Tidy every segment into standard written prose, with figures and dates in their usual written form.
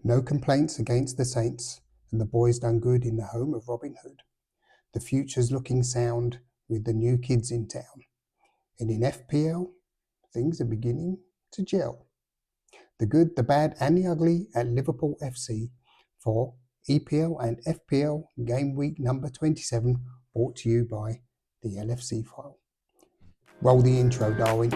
No complaints against the Saints, and the boys done good in the home of Robin Hood. The future's looking sound with the new kids in town. And in FPL, things are beginning to gel. The good, the bad, and the ugly at Liverpool FC for EPL and FPL Gameweek number 27, brought to you by the LFC file. Roll the intro, Darwin.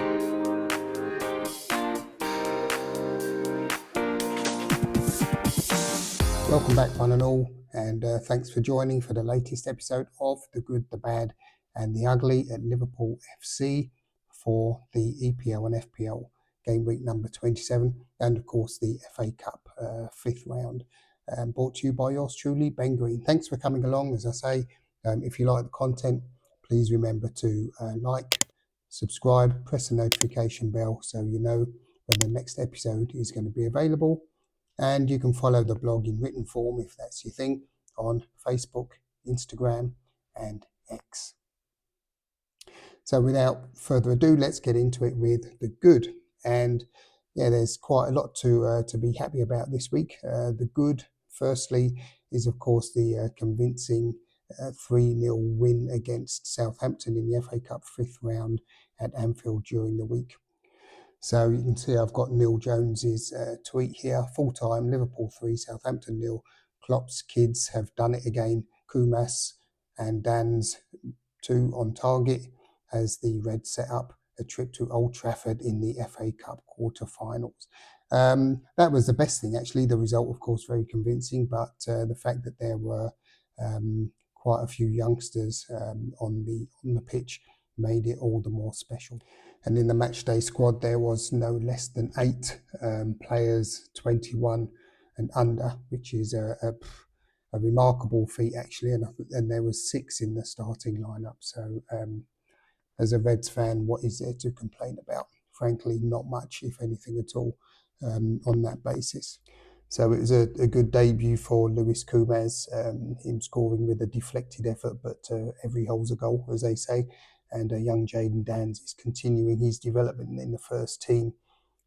Welcome back, one and all, and thanks for joining for the latest episode of The Good, the Bad, and the Ugly at Liverpool FC for the EPL and FPL Gameweek number 27, and of course the FA Cup fifth round, brought to you by yours truly, Ben Green. Thanks for coming along. As I say, if you like the content, please remember to like, subscribe, press the notification bell so you know when the next episode is going to be available. And you can follow the blog in written form, if that's your thing, on Facebook, Instagram, and X. So without further ado, let's get into it with the good. And yeah, there's quite a lot to be happy about this week. The good, firstly, is of course the convincing 3-0 win against Southampton in the FA Cup fifth round at Anfield during the week. So you can see I've got Neil Jones's tweet here. Full-time, Liverpool 3, Southampton 0. Klopp's kids have done it again. Koumas and Danns 2 on target as the Reds set up a trip to Old Trafford in the FA Cup quarter-finals. That was the best thing, actually. The result, of course, very convincing, but the fact that there were quite a few youngsters on the pitch made it all the more special. And in the matchday squad, there was no less than 8 players, 21 and under, which is a remarkable feat, actually. And there was 6 in the starting lineup. So as a Reds fan, what is there to complain about? Frankly, not much, if anything at all, on that basis. So it was a good debut for Lewis Koumas, him scoring with a deflected effort, but every hole's a goal, as they say. And young Jayden Danns is continuing his development in the first team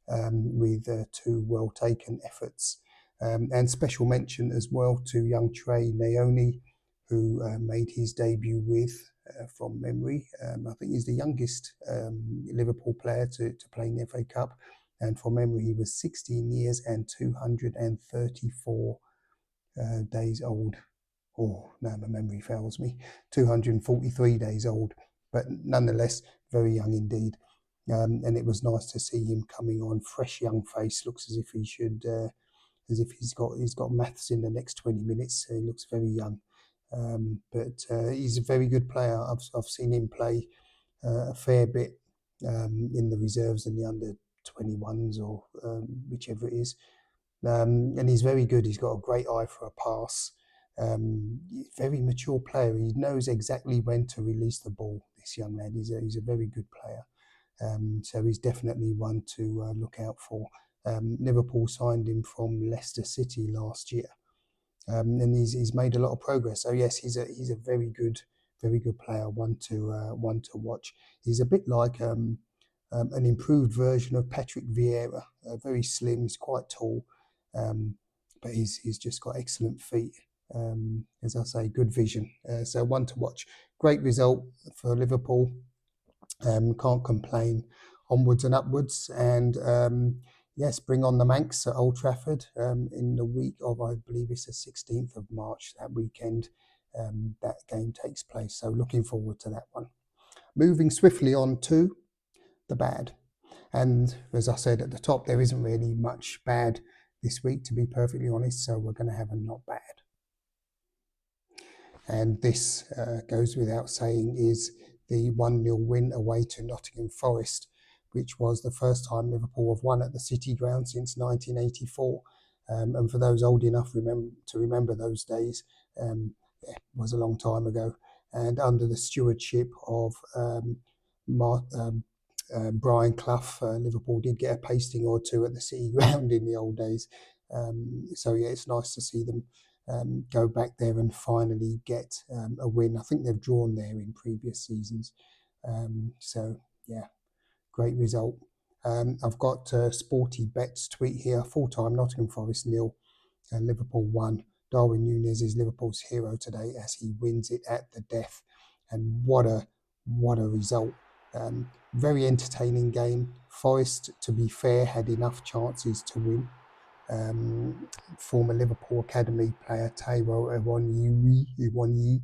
with 2 well-taken efforts. And special mention as well to young Trey Nyoni, who made his debut with, from memory, I think he's the youngest Liverpool player to play in the FA Cup. And from memory, he was 16 years and 234 days old. Oh, no, my memory fails me. 243 days old. But nonetheless, very young indeed. And it was nice to see him coming on, fresh young face. Looks as if he should, as if he's got maths in the next 20 minutes. He looks very young, but he's a very good player. I've seen him play a fair bit in the reserves and the under 21s or whichever it is, and he's very good. He's got a great eye for a pass. Very mature player. He knows exactly when to release the ball. This young lad, he's a very good player. So he's definitely one to look out for. Liverpool signed him from Leicester City last year, and he's made a lot of progress. So yes, he's a very good player. One to watch. He's a bit like an improved version of Patrick Vieira. Very slim. He's quite tall, but he's just got excellent feet. As I say, good vision. So one to watch. Great result for Liverpool. Can't complain. Onwards and upwards. And yes, bring on the Manx at Old Trafford in the week of, I believe it's the 16th of March, that weekend. That game takes place. So looking forward to that one. Moving swiftly on to the bad. And as I said at the top, there isn't really much bad this week, to be perfectly honest. So we're going to have a not bad. And this goes without saying, is the 1-0 win away to Nottingham Forest, which was the first time Liverpool have won at the City Ground since 1984. And for those old enough to remember those days, it was a long time ago. And under the stewardship of Brian Clough, Liverpool did get a pasting or 2 at the City Ground in the old days. So yeah, it's nice to see them go back there and finally get a win. I think they've drawn there in previous seasons. So yeah, great result. I've got Sporty Bet's tweet here. Full-time Nottingham Forest 0, Liverpool won. Darwin Núñez is Liverpool's hero today as he wins it at the death. And what a result. Very entertaining game. Forest, to be fair, had enough chances to win. Former Liverpool Academy player Taiwo Iwonyi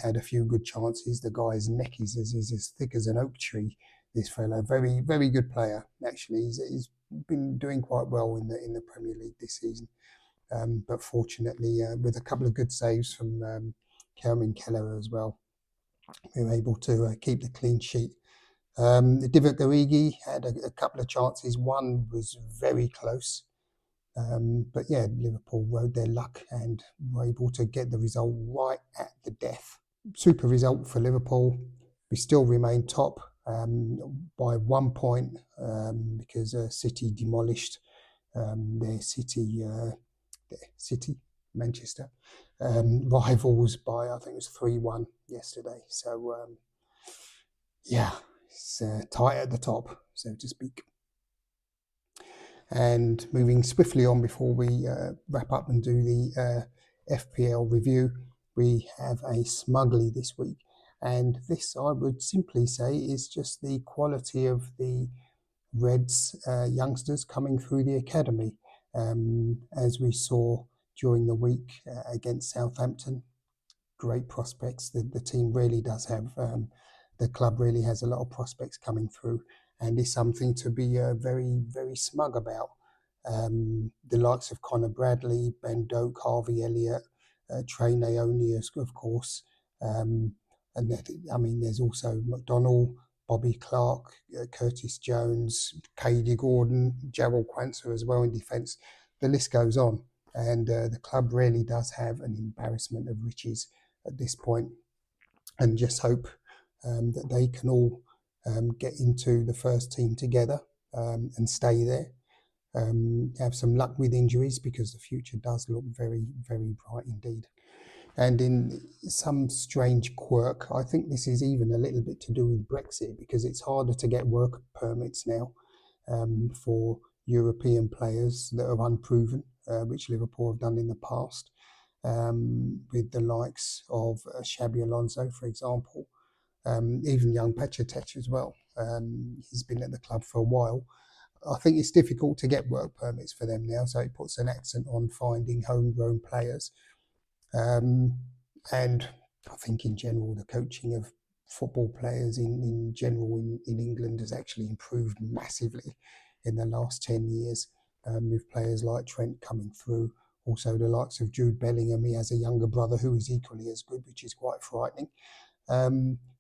had a few good chances. The guy's neck is as thick as an oak tree. This fellow, very good player. Actually, he's been doing quite well in the Premier League this season. But fortunately, with a couple of good saves from Kelvin Keller as well, we were able to keep the clean sheet. Divock Origi had a couple of chances. One was very close. But yeah, Liverpool rode their luck and were able to get the result right at the death. Super result for Liverpool. We still remain top by 1 point because City demolished their City, Manchester rivals by, I think it was 3-1 yesterday. So yeah, it's tight at the top, so to speak. And moving swiftly on before we wrap up and do the FPL review, we have a Smugly this week. And this, I would simply say, is just the quality of the Reds youngsters coming through the academy. As we saw during the week against Southampton, great prospects. The team really does have, the club really has a lot of prospects coming through, and is something to be very smug about. The likes of Connor Bradley, Ben Doak, Harvey Elliott, Trey Nyoni, of course. And there's also McDonnell, Bobby Clark, Curtis Jones, Cady Gordon, Jarrell Quansah as well in defence. The list goes on. And the club really does have an embarrassment of riches at this point, and just hope that they can all get into the first team together and stay there. Have some luck with injuries because the future does look very bright indeed. And in some strange quirk, I think this is even a little bit to do with Brexit, because it's harder to get work permits now for European players that are unproven, which Liverpool have done in the past, with the likes of Xabi Alonso, for example, even young Pachetek as well. He's been at the club for a while. I think it's difficult to get work permits for them now, so it puts an accent on finding homegrown players. And I think in general, the coaching of football players in general in England has actually improved massively in the last 10 years, with players like Trent coming through. Also, the likes of Jude Bellingham. He has a younger brother who is equally as good, which is quite frightening.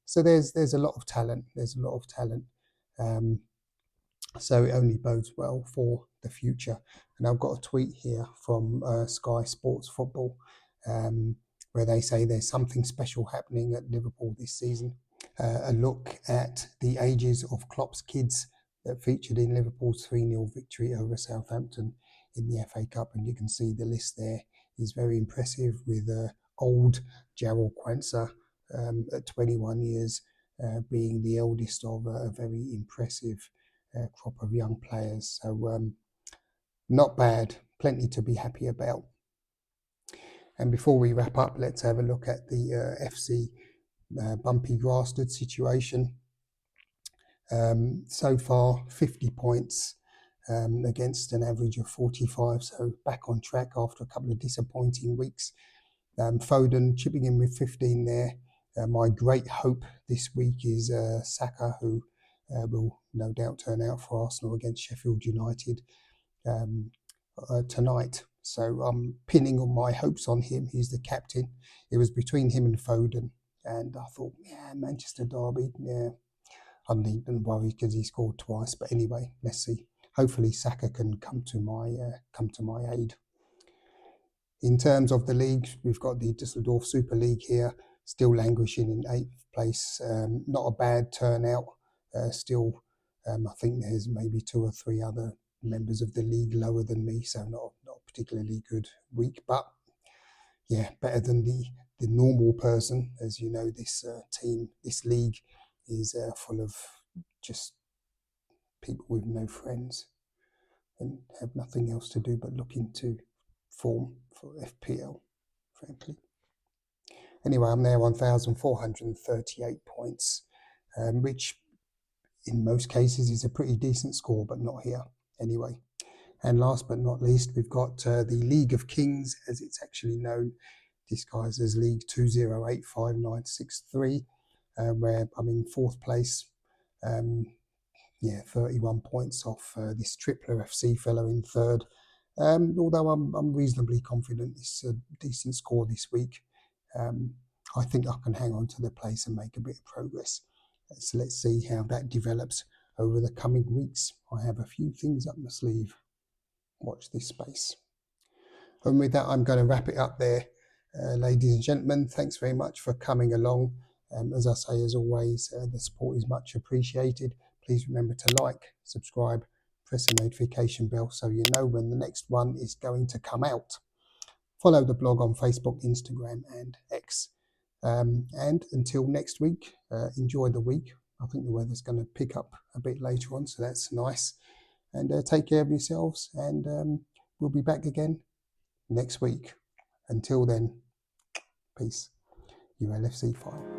So there's a lot of talent. So it only bodes well for the future. And I've got a tweet here from Sky Sports Football, where they say there's something special happening at Liverpool this season. A look at the ages of Klopp's kids that featured in Liverpool's 3-0 victory over Southampton in the FA Cup, and you can see the list there is very impressive, with old Jarrell Quansah at 21 years being the eldest of a very impressive crop of young players. So not bad, plenty to be happy about. And before we wrap up, let's have a look at the FC Bumpy Grastard situation. So far, 50 points against an average of 45, so back on track after a couple of disappointing weeks. Foden chipping in with 15 there. My great hope this week is Saka, who will no doubt turn out for Arsenal against Sheffield United tonight. So I'm pinning all my hopes on him. He's the captain. It was between him and Foden, and I thought, yeah, Manchester derby, yeah, I needn't worry because he scored twice. But anyway, let's see. Hopefully Saka can come to my aid. In terms of the league, we've got the Düsseldorf Super League here, still languishing in 8th place. Not a bad turnout. Still, I think there's maybe 2 or 3 other members of the league lower than me, so not a particularly good week. But yeah, better than the normal person. As you know, this this league is full of just people with no friends and have nothing else to do but look into form for FPL, frankly. Anyway, I'm there 1,438 points, which in most cases is a pretty decent score, but not here anyway. And last but not least, we've got the League of Kings, as it's actually known, disguised as League 20855963, where I'm in fourth place. 31 points off this Tripler FC fellow in third. Although I'm reasonably confident it's a decent score this week. I think I can hang on to the place and make a bit of progress. So let's see how that develops over the coming weeks. I have a few things up my sleeve. Watch this space. And with that, I'm going to wrap it up there. Ladies and gentlemen, thanks very much for coming along. As I say, as always, the support is much appreciated. Please remember to like, subscribe, press the notification bell so you know when the next one is going to come out. Follow the blog on Facebook, Instagram and X. And until next week, enjoy the week. I think the weather's going to pick up a bit later on, so that's nice. And take care of yourselves, and we'll be back again next week. Until then, peace. ULFC file.